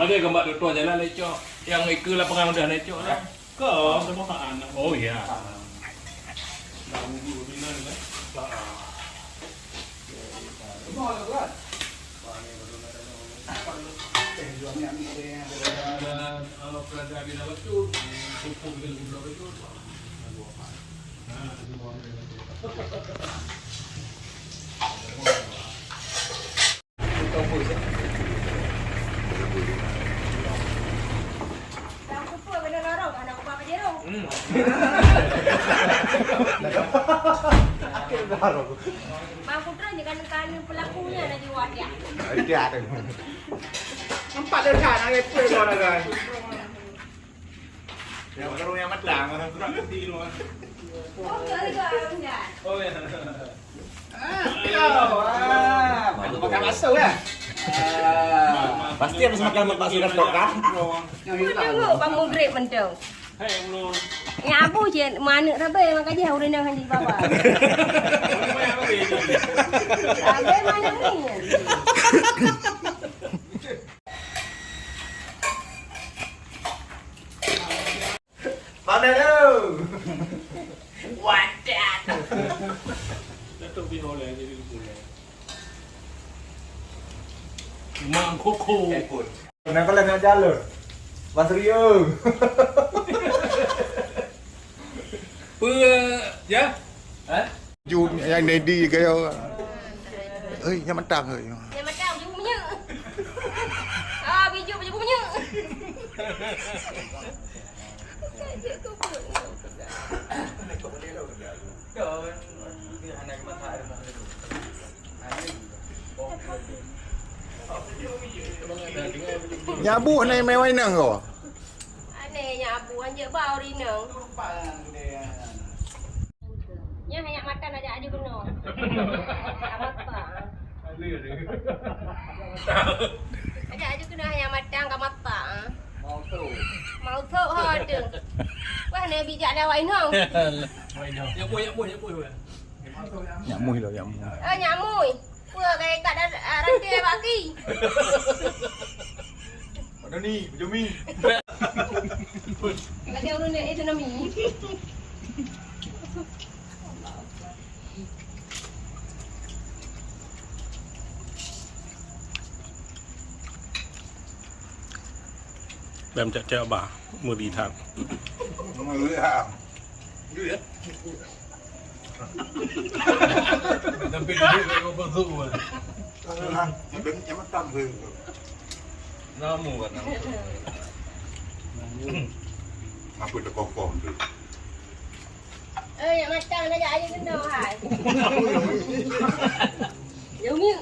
Ada gambar tua jalan lecok. Yang itu lapangan udah lecok lah. Oh iya. Bang Putra ni kan pelakunya na jiwa dia. Dia ada. Empat dah kan ada tu orang kan. Yang kerung yang matang orang kurang keti lu. Oh, juga punya. Oh ya. Makan bakso ya. Pasti harus makan bakso dan kan. Tunggu Bang Mugrib mentong. Hai belum. Ya abu je mana rabe makanya urang nang hanji baba. Rabe mana ni? Mana tu? Wadat. Datuk biar oleh jadi boleh. Mang koko. Kenapa lah nak jalur? Basrio. Ya? Jun yang ready kaya. Yang matang ơi. Yang macam biju punya. Ah, biju punya. Nyabu này mày quay nâng rồi. Ane nya abu anje bau ri nang. Nya hanya makan aja aja benar. Apa? Ada aja kena hanya makan ka mata. Mau tu ha tu. Wah ne bijak dah wai nang. Ya boleh. Nyamui rồi, nyamui. Nyamui. Pua kai kat rantai baki. Mana ni? Jumi. Lagi urun itu nami. Bem cak bah, mau ditak. Người hả? Tapi dia kau pasuk kan. Đứng cho mắt tâm hương. Namu kan. Apa dah confirm tu? Yang macam aja aja kena hai. Giống như